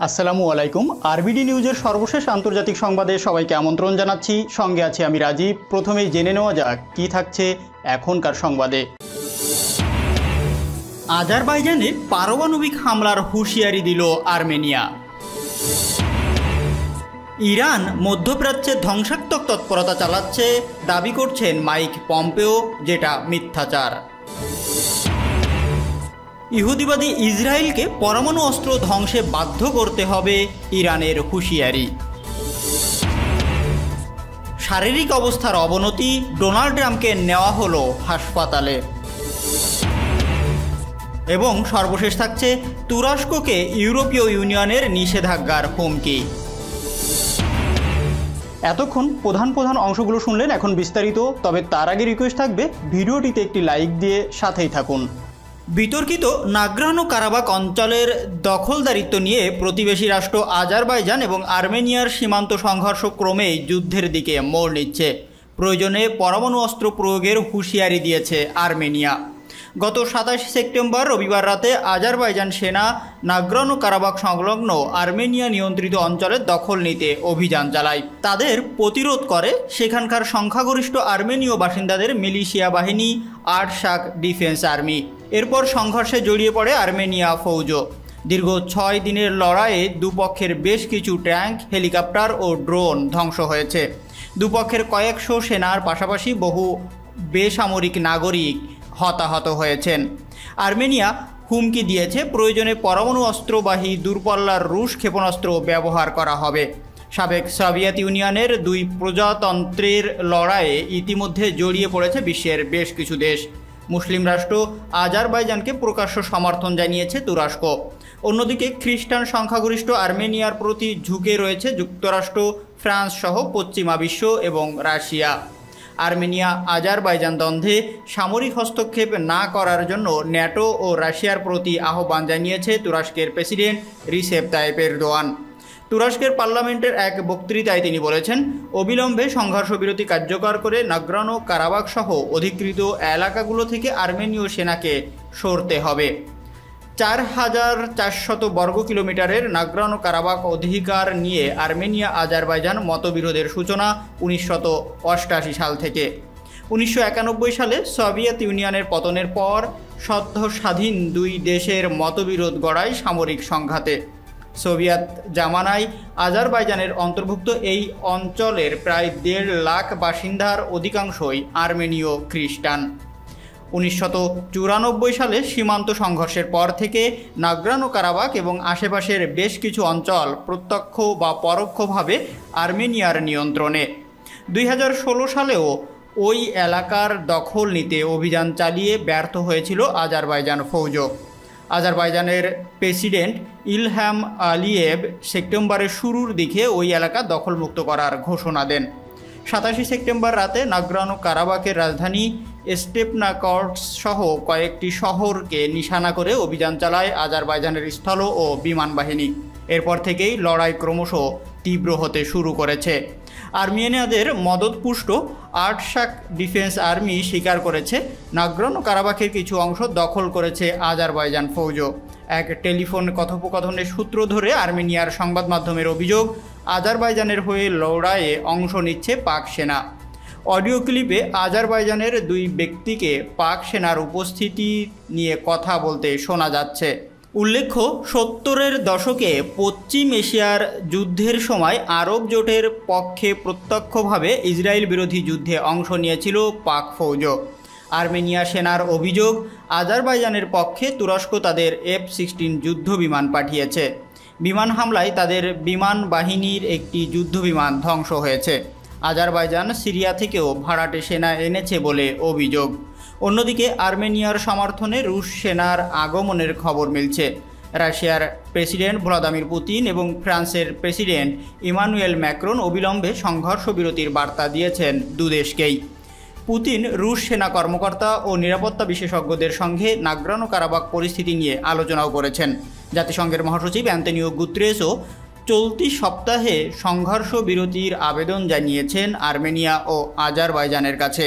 আসসালামু আলাইকুম। আরবিডি নিউজের সর্বশেষ আন্তর্জাতিক সংবাদে সবাইকে আমন্ত্রণ জানাচ্ছি। সঙ্গে আছি আমি রাজীব। প্রথমেই জেনে নেওয়া যাক কী থাকছে এখনকার সংবাদে। আজারবাইজানে পারমাণবিক হামলার হুঁশিয়ারি দিল আর্মেনিয়া। ইরান মধ্যপ্রাচ্যে ধ্বংসাত্মক তৎপরতা চালাচ্ছে দাবি করছেন মাইক পম্পেও, যেটা মিথ্যাচার। ইহুদিবাদী ইসরায়েলকে পরমাণু অস্ত্র ধ্বংসে বাধ্য করতে হবে ইরানের হুঁশিয়ারি। শারীরিক অবস্থার অবনতি, ডোনাল্ড ট্রাম্পকে নেওয়া হলো হাসপাতালে। এবং সর্বশেষ থাকছে তুরস্ককে ইউরোপীয় ইউনিয়নের নিষেধাজ্ঞার হুমকি। এতক্ষণ প্রধান অংশগুলো শুনলেন, এখন বিস্তারিত। তবে তার আগে রিকোয়েস্ট থাকবে ভিডিওটিতে একটি লাইক দিয়ে সাথেই থাকুন। বিতর্কিত নাগরানো কারাবাক অঞ্চলের দখলদারিত্ব নিয়ে প্রতিবেশী রাষ্ট্র আজারবাইজান এবং আর্মেনিয়ার সীমান্ত সংঘর্ষ ক্রমেই যুদ্ধের দিকে মোড় নিচ্ছে। প্রয়োজনে পরমাণু অস্ত্র প্রয়োগের হুঁশিয়ারি দিয়েছে আর্মেনিয়া। গত 27 সেপ্টেম্বর রবিবার রাতে আজারবাইজান সেনা নাগরানো কারাবাক সংলগ্ন আর্মেনিয়া নিয়ন্ত্রিত অঞ্চলের দখল নিতে অভিযান চালায়। তাদের প্রতিরোধ করে সেখানকার সংখ্যাগরিষ্ঠ আর্মেনীয় বাসিন্দাদের মিলিশিয়া বাহিনী আরশাক ডিফেন্স আর্মি। এরপর সংঘর্ষে জড়িয়ে পড়ে আর্মেনিয়া ফৌজও। দীর্ঘ 6 দিনের লড়াইয়ে দুপক্ষের বেশ কিছু ট্যাঙ্ক, হেলিকপ্টার ও ড্রোন ধ্বংস হয়েছে। দুপক্ষের কয়েকশো সেনার পাশাপাশি বহু বেসামরিক নাগরিক হতাহত হয়েছেন। আর্মেনিয়া হুমকি দিয়েছে প্রয়োজনে পরমাণু অস্ত্রবাহী দূরপাল্লার রুশ ক্ষেপণাস্ত্র ব্যবহার করা হবে। সাবেক সোভিয়েত ইউনিয়নের দুই প্রজাতন্ত্রের লড়াইয়ে ইতিমধ্যে জড়িয়ে পড়েছে বিশ্বের বেশ কিছু দেশ। মুসলিম রাষ্ট্র আজারবাইজানকে প্রকাশ্য সমর্থন জানিয়েছে তুরস্ক। অন্যদিকে খ্রিস্টান সংখ্যাগরিষ্ঠ আর্মেনিয়ার প্রতি ঝুঁকে রয়েছে যুক্তরাষ্ট্র, ফ্রান্স সহ পশ্চিমা বিশ্ব এবং রাশিয়া। আর্মেনিয়া আজারবাইজান দ্বন্দ্বে সামরিক হস্তক্ষেপ না করার জন্য ন্যাটো ও রাশিয়ার প্রতি আহ্বান জানিয়েছে তুরস্কের প্রেসিডেন্ট রিসেপ তাইপ এরদোয়ান। তুরস্কের পার্লামেন্টের এক বক্তৃতায় তিনি বলেছেন, অবিলম্বে সংঘর্ষ বিরতি কার্যকর করে নাগরানো কারাবাক সহ অধিকৃত এলাকাগুলো থেকে আর্মেনীয় সেনাকে সরতে হবে। 4400 বর্গ কিলোমিটারের নাগরানো কারাবাক অধিকার নিয়ে আর্মেনিয়া আজারবাইজান মতবিরোধের সূচনা 1988 সাল থেকে। 1991 সালে সোভিয়েত ইউনিয়নের পতনের পর সদ্য স্বাধীন দুই দেশের মতবিরোধ গড়ায় সামরিক সংঘাতে। সোভিয়েত জামানায় আজারবাইজানের অন্তর্ভুক্ত এই অঞ্চলের প্রায় 1.5 লাখ বাসিন্দার অধিকাংশই আর্মেনীয় খ্রিস্টান। 1994 সালে সীমান্ত সংঘর্ষের পর থেকে নাগরানো কারাবাক এবং আশেপাশের বেশ কিছু অঞ্চল প্রত্যক্ষ বা পরোক্ষভাবে আর্মেনিয়ার নিয়ন্ত্রণে। 2016 সালেও ওই এলাকার দখল নিতে অভিযান চালিয়ে ব্যর্থ হয়েছিল আজারবাইজান ফৌজ। আজারবাইজানের প্রেসিডেন্ট ইলহাম আলিয়েভ সেপ্টেম্বরের শুরুর দিকে ওই এলাকা দখলমুক্ত করার ঘোষণা দেন। 27 সেপ্টেম্বর রাতে নাগরানো কারাবাকের রাজধানী স্টেপনাকর্টস সহ কয়েকটি শহরকে নিশানা করে অভিযান চালায় আজারবাইজানের স্থল ও বিমান বাহিনী। এরপর থেকেই লড়াই ক্রমশ তীব্র হতে শুরু করেছে। আর্মেনিয়াদের মদতপুষ্ট আরশাক ডিফেন্স আর্মি স্বীকার করেছে নাগরানো কারাবাকের কিছু অংশ দখল করেছে আজারবাইজান ফৌজ। এক টেলিফোন কথোপকথনের সূত্র ধরে আর্মেনিয়ার সংবাদ মাধ্যমের অভিযোগ, আজারবাইজানের হয়ে লড়াইয়ে অংশ নিচ্ছে পাক সেনা। অডিও ক্লিপে আজারবাইজানের দুই ব্যক্তিকে পাক সেনার উপস্থিতি নিয়ে কথা বলতে শোনা যাচ্ছে। উল্লেখ্য, 70-এর দশকে পশ্চিম এশিয়ার যুদ্ধের সময় আরব জোটের পক্ষে প্রত্যক্ষভাবে ইসরায়েল বিরোধী যুদ্ধে অংশ নিয়েছিল পাক ফৌজ। আর্মেনিয়া সেনার অভিযোগ, আজারবাইজানের পক্ষে তুরস্ক তাদের F-16 যুদ্ধ বিমান পাঠিয়েছে। বিমান হামলায় তাদের বিমান বাহিনীর একটি যুদ্ধ বিমান ধ্বংস হয়েছে। আজারবাইজান সিরিয়া থেকেও ভাড়াটে সেনা এনেছে বলে অভিযোগ। অন্যদিকে আর্মেনিয়ার সমর্থনে রুশ সেনার আগমনের খবর মিলছে। রাশিয়ার প্রেসিডেন্ট ভ্লাদিমির পুতিন এবং ফ্রান্সের প্রেসিডেন্ট ইমানুয়েল ম্যাক্রন অবিলম্বে সংঘর্ষ বিরতির বার্তা দিয়েছেন দুদেশকেই। পুতিন রুশ সেনা কর্মকর্তা ও নিরাপত্তা বিশেষজ্ঞদের সঙ্গে নাগরানো কারাবাক পরিস্থিতি নিয়ে আলোচনাও করেছেন। জাতিসংঘের মহাসচিব অ্যান্তনিও গুতেরেসও চলতি সপ্তাহে সংঘর্ষ বিরতির আবেদন জানিয়েছেন আর্মেনিয়া ও আজারবাইজানের কাছে।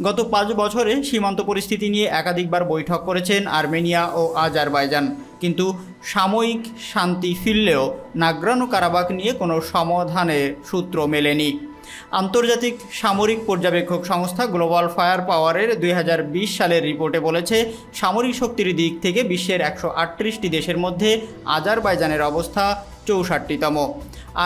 গত 5 বছরে সীমান্ত পরিস্থিতি নিয়ে একাধিকবার বৈঠক করেছেন আর্মেনিয়া ও আজারবাইজান, কিন্তু সাময়িক শান্তি ফিরলেও নাগরানো কারাবাখ নিয়ে কোনো সমাধানের সূত্র মেলেনি। আন্তর্জাতিক সামরিক পর্যবেক্ষক সংস্থা গ্লোবাল ফায়ার পাওয়ারের 2020 সালের রিপোর্টে বলেছে, সামরিক শক্তির দিক থেকে বিশ্বের 138টি দেশের মধ্যে আজারবাইজানের অবস্থা 64তম,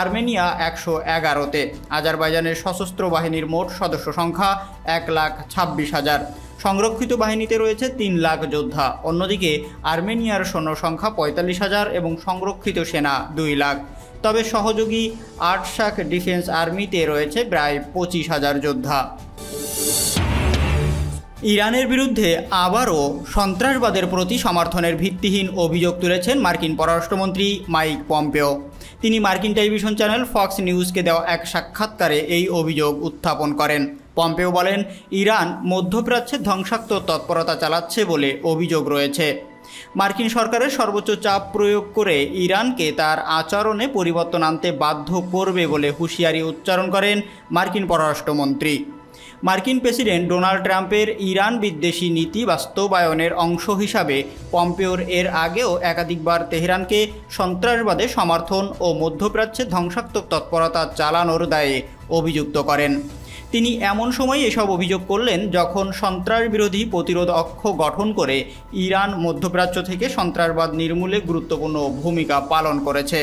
আর্মেনিয়া 111তে। আজারবাইজানের সশস্ত্র বাহিনীর মোট সদস্য সংখ্যা 1,26,000, সংরক্ষিত বাহিনীতে রয়েছে 3 লাখ যোদ্ধা। অন্যদিকে আর্মেনিয়ার সৈন্য সংখ্যা 45,000 এবং সংরক্ষিত সেনা 2 লাখ। তবে সহযোগী আরশাক ডিফেন্স আর্মিতে রয়েছে প্রায় 25,000 যোদ্ধা। ইরানের বিরুদ্ধে আবারও সন্ত্রাসবাদের প্রতি সমর্থনের ভিত্তিহীন অভিযোগ তুলেছেন মার্কিন পররাষ্ট্রমন্ত্রী মাইক পম্পেও। তিনি মার্কিন টেলিভিশন চ্যানেল ফক্স নিউজকে দেওয়া এক সাক্ষাৎকারে এই অভিযোগ উত্থাপন করেন। পম্পেও বলেন, ইরান মধ্যপ্রাচ্যে ধ্বংসাত্মক তৎপরতা চালাচ্ছে বলে অভিযোগ রয়েছে। মার্কিন সরকারের সর্বোচ্চ চাপ প্রয়োগ করে ইরানকে তার আচরণে পরিবর্তন আনতে বাধ্য করবে বলে হুঁশিয়ারি উচ্চারণ করেন মার্কিন পররাষ্ট্রমন্ত্রী। মার্কিন প্রেসিডেন্ট ডোনাল্ড ট্রাম্পের ইরান বিদ্বেষী নীতি বাস্তবায়নের অংশ হিসাবে পম্পেওর এর আগেও একাধিকবার তেহরানকে সন্ত্রাসবাদে সমর্থন ও মধ্যপ্রাচ্যে ধ্বংসাত্মক তৎপরতা চালানোর দায়ে অভিযুক্ত করেন। তিনি এমন সময় এসব অভিযোগ করলেন যখন সন্ত্রাস বিরোধী প্রতিরোধ অক্ষ গঠন করে ইরান মধ্যপ্রাচ্য থেকে সন্ত্রাসবাদ নির্মূলে গুরুত্বপূর্ণ ভূমিকা পালন করেছে।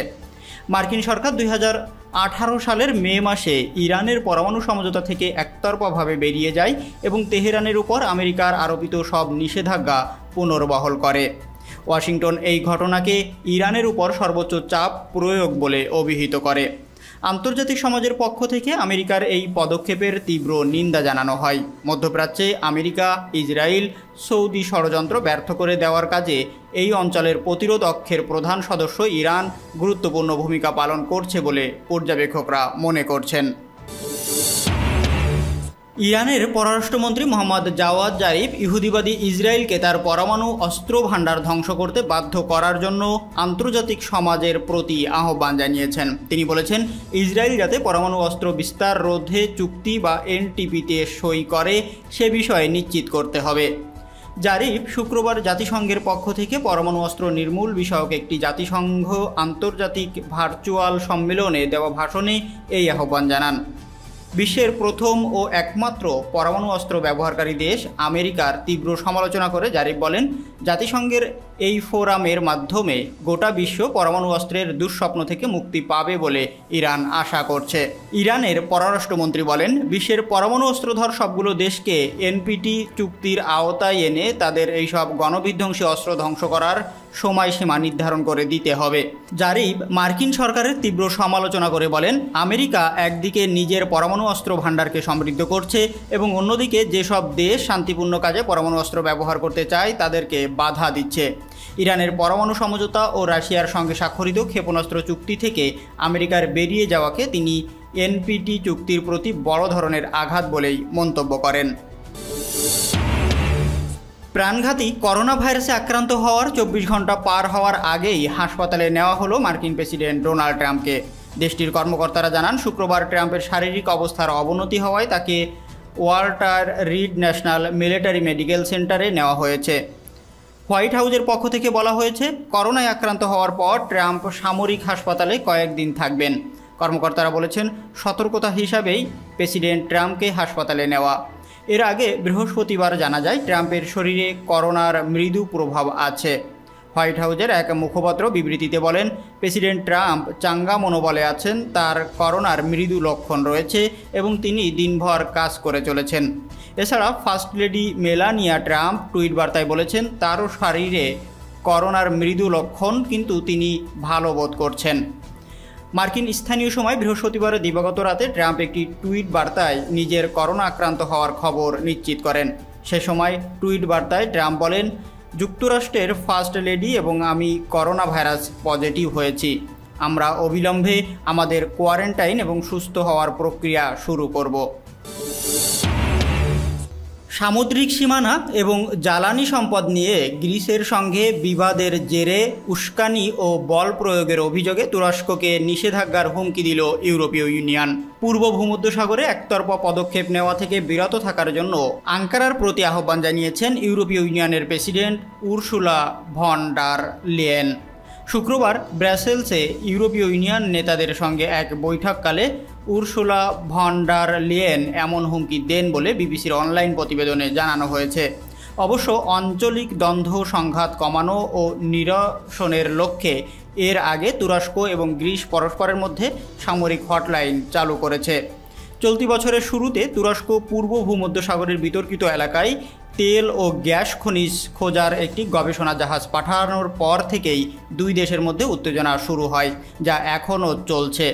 মার্কিন সরকার 2018 সালের মে মাসে ইরানের পরমাণু সমঝোতা থেকে একতরফাভাবে বেরিয়ে যায় এবং তেহরানের উপর আমেরিকার আরোপিত সব নিষেধাজ্ঞা পুনর্বহাল করে। ওয়াশিংটন এই ঘটনাকে ইরানের উপর সর্বোচ্চ চাপ প্রয়োগ বলে অভিহিত করে। আন্তর্জাতিক সমাজের পক্ষ থেকে আমেরিকার এই পদক্ষেপের তীব্র নিন্দা জানানো হয়। মধ্যপ্রাচ্যে আমেরিকা, ইসরায়েল, সৌদি ষড়যন্ত্র ব্যর্থ করে দেওয়ার কাজে এই অঞ্চলের প্রতিরোধ অক্ষের প্রধান সদস্য ইরান গুরুত্বপূর্ণ ভূমিকা পালন করছে বলে পর্যবেক্ষকরা মনে করছেন। ইরানের পররাষ্ট্রমন্ত্রী মোহাম্মদ জাওয়াদ জারিফ ইহুদিবাদী ইসরায়েলকে তার পরমাণু অস্ত্র ভাণ্ডার ধ্বংস করতে বাধ্য করার জন্য আন্তর্জাতিক সমাজের প্রতি আহ্বান জানিয়েছেন। তিনি বলেছেন, ইসরায়েল যাতে পরমাণু অস্ত্র বিস্তার রোধে চুক্তি বা এনটিপিতে সই করে সে বিষয়ে নিশ্চিত করতে হবে। জারিফ শুক্রবার জাতিসংঘের পক্ষ থেকে পরমাণু অস্ত্র নির্মূল বিষয়ক একটি জাতিসংঘ আন্তর্জাতিক ভার্চুয়াল সম্মেলনে দেওয়া ভাষণে এই আহ্বান জানান। বিশ্বের প্রথম ও একমাত্র পরমাণু অস্ত্র ব্যবহারকারী দেশ আমেরিকার তীব্র সমালোচনা করে জারিফ বলেন, জাতিসংঘের এই ফোরামের মাধ্যমে গোটা বিশ্ব পরমাণু অস্ত্রের দুঃস্বপ্ন থেকে মুক্তি পাবে বলে ইরান আশা করছে। ইরানের পররাষ্ট্রমন্ত্রী বলেন, বিশ্বের পরমাণু অস্ত্রধর সবগুলো দেশকে এনপিটি চুক্তির আওতায় এনে তাদের এইসব গণবিধ্বংসী অস্ত্র ধ্বংস করার সময়সীমা নির্ধারণ করে দিতে হবে। জারিফ মার্কিন সরকারের তীব্র সমালোচনা করে বলেন, আমেরিকা একদিকে নিজের পরমাণু অস্ত্র ভাণ্ডারকে সমৃদ্ধ করছে এবং অন্যদিকে যেসব দেশ শান্তিপূর্ণ কাজে পরমাণু অস্ত্র ব্যবহার করতে চায় তাদেরকে বাধা দিচ্ছে। ইরানের পরমাণু সমঝোতা ও রাশিয়ার সঙ্গে স্বাক্ষরিত ক্ষেপণাস্ত্র চুক্তি থেকে আমেরিকার বেরিয়ে যাওয়াকে তিনি এনপিটি চুক্তির প্রতি বড় ধরনের আঘাত বলেই মন্তব্য করেন। প্রাণঘাতী করোনা ভাইরাসে আক্রান্ত হওয়ার 24 ঘন্টা পার হওয়ার আগেই হাসপাতালে নেওয়া হলো মার্কিন প্রেসিডেন্ট ডোনাল্ড ট্রাম্পকে। দেশটির কর্মকর্তারা জানান, শুক্রবার ট্রাম্পের শারীরিক অবস্থার অবনতি হওয়ায় তাকে Walter read national military medical সেন্টারে নেওয়া হয়েছে। হোয়াইট হাউসের পক্ষ থেকে বলা হয়েছে, করোনায় আক্রান্ত হওয়ার পর ট্রাম্প সামরিক হাসপাতালে কয়েকদিন থাকবেন। কর্মকর্তারা বলেছেন, সতর্কতা হিসাবেই প্রেসিডেন্ট ট্রাম্পকে হাসপাতালে নেওয়া। এর আগে বৃহস্পতিবার জানা যায় ট্রাম্পের শরীরে করোনার মৃদু প্রভাব আছে। হোয়াইট হাউসের এক মুখপাত্র বিবৃতিতে বলেন, প্রেসিডেন্ট ট্রাম্প চাঙ্গা মনোবলে আছেন, তার করোনার মৃদু লক্ষণ রয়েছে এবং তিনি দিনভর কাজ করে চলেছেন। এছাড়া first lady Melania Trump tweet বার্তায় বলেছেন, তারও শরীরে করোনার মৃদু লক্ষণ, কিন্তু তিনি ভালো বোধ করছেন। মার্কিন স্থানীয় সময় বৃহস্পতিবার দিবাগত রাতে ট্রাম্প একটি টুইট বার্তায় নিজের করোনা আক্রান্ত হওয়ার খবর নিশ্চিত করেন। সে সময় টুইট বার্তায় ট্রাম্প বলেন, যুক্তরাষ্ট্রের ফার্স্ট লেডি এবং আমি করোনা ভাইরাস পজিটিভ হয়েছি। আমরা অবিলম্বে আমাদের কোয়ারেন্টাইন এবং সুস্থ হওয়ার প্রক্রিয়া শুরু করব। সামুদ্রিক সীমানা এবং জ্বালানি সম্পদ নিয়ে গ্রিসের সঙ্গে বিবাদের জেরে উস্কানি ও বল প্রয়োগের অভিযোগে তুরস্ককে নিষেধাজ্ঞার হুমকি দিল ইউরোপীয় ইউনিয়ন। পূর্ব ভূমধ্যসাগরে একতরফা পদক্ষেপ নেওয়া থেকে বিরত থাকার জন্য আঙ্কারার প্রতি আহ্বান জানিয়েছেন ইউরোপীয় ইউনিয়নের president Ursula von der Leyen. শুক্রবার ব্রাসেলসে ইউরোপীয় ইউনিয়ন নেতাদের সঙ্গে এক বৈঠককালে উরসুলা ভন ডার লেয়েন এমন হুমকি দেন বলে বিবিসির অনলাইন প্রতিবেদনে জানানো হয়েছে। অবশ্য আঞ্চলিক দ্বন্দ্ব সংঘাত কমানো ও নিরসনের লক্ষ্যে এর আগে তুরস্ক এবং গ্রিস পরস্পরের মধ্যে সামরিক হটলাইন চালু করেছে। চলতি বছরের শুরুতে তুরস্ক পূর্ব ভূমধ্যসাগরের বিতর্কিত এলাকায় তেল ও গ্যাস খনিজ খোঁজার একটি গবেষণা জাহাজ পাঠানোর পর থেকেই দুই দেশের মধ্যে উত্তেজনা শুরু হয়, যা এখনও চলছে।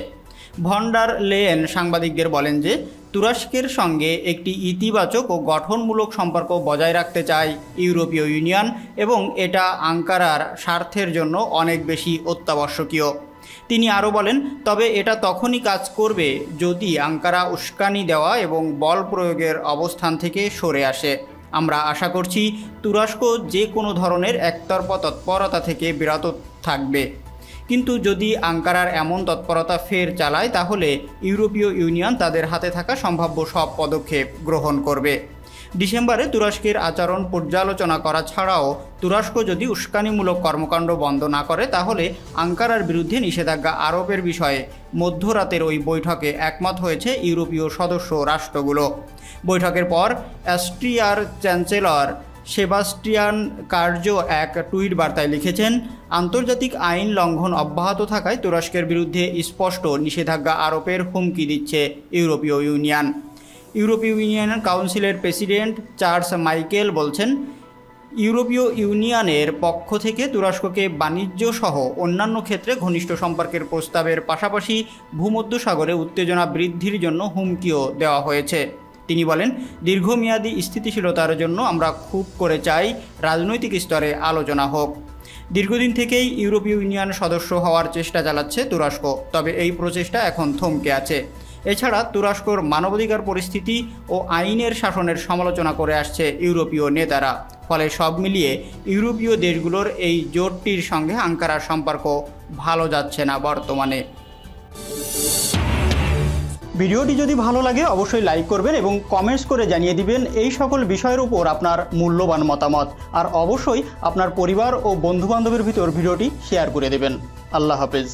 ভন ডার লেয়েন সাংবাদিকদের বলেন যে তুরস্কের সঙ্গে একটি ইতিবাচক ও গঠনমূলক সম্পর্ক বজায় রাখতে চায় ইউরোপীয় ইউনিয়ন এবং এটা আঙ্কারার স্বার্থের জন্য অনেক বেশি অত্যাবশ্যকীয়। তিনি আরও বলেন, তবে এটা তখনই কাজ করবে যদি আঙ্কারা উস্কানি দেওয়া এবং বল প্রয়োগের অবস্থান থেকে সরে আসে। আমরা আশা করছি তুরস্ক যে কোনো ধরনের একতরফা তৎপরতা থেকে বিরত থাকবে, কিন্তু যদি আঙ্কারার এমন তৎপরতা ফের চালায় তাহলে ইউরোপীয় ইউনিয়ন তাদের হাতে থাকা সম্ভাব্য সব পদক্ষেপ গ্রহণ করবে। ডিসেম্বরে তুরস্কের আচরণ পর্যালোচনা করা ছাড়াও তুরস্ক যদি উস্কানিমূলক কর্মকাণ্ড বন্ধ না করে তাহলে আঙ্কারার বিরুদ্ধে নিষেধাজ্ঞা আরোপের বিষয়ে মধ্যরাতের ওই বৈঠকে একমত হয়েছে ইউরোপীয় সদস্য রাষ্ট্রগুলো। বৈঠকের পর অস্ট্রিয়ার চ্যান্সেলর সেবাস্টিয়ান কার্জো এক টুইট বার্তায় লিখেছেন, আন্তর্জাতিক আইন লঙ্ঘন অব্যাহত থাকায় তুরস্কের বিরুদ্ধে স্পষ্ট নিষেধাজ্ঞা আরোপের হুমকি দিচ্ছে ইউরোপীয় ইউনিয়ন। ইউরোপীয় ইউনিয়ন কাউন্সিলের প্রেসিডেন্ট চার্লস মাইকেল বলছেন, ইউরোপীয় ইউনিয়নের পক্ষ থেকে তুরস্ককে বাণিজ্য সহ অন্যান্য ক্ষেত্রে ঘনিষ্ঠ সম্পর্কের প্রস্তাবের পাশাপাশি ভূমধ্যসাগরে উত্তেজনা বৃদ্ধির জন্য হুমকিও দেওয়া হয়েছে। তিনি বলেন, দীর্ঘমেয়াদী স্থিতিশীলতার জন্য আমরা খুব করে চাই রাজনৈতিক স্তরে আলোচনা হোক। দীর্ঘদিন থেকেই ইউরোপীয় ইউনিয়ন সদস্য হওয়ার চেষ্টা চালাচ্ছে তুরস্ক, তবে এই প্রচেষ্টা এখন থমকে আছে। এছাড়া তুরস্কর মানবাধিকার পরিস্থিতি ও আইনের শাসনের সমালোচনা করে আসছে ইউরোপীয় নেতারা। ফলে সব মিলিয়ে ইউরোপীয় দেশগুলোর এই জোটটির সঙ্গে আঙ্কারার সম্পর্ক ভালো যাচ্ছে না বর্তমানে। ভিডিওটি যদি ভালো লাগে অবশ্যই লাইক করবেন এবং কমেন্টস করে জানিয়ে দিবেন এই সকল বিষয়ের উপর আপনার মূল্যবান মতামত। আর অবশ্যই আপনার পরিবার ও বন্ধুবান্ধবের ভিতর ভিডিওটি শেয়ার করে দেবেন। আল্লাহ হাফেজ।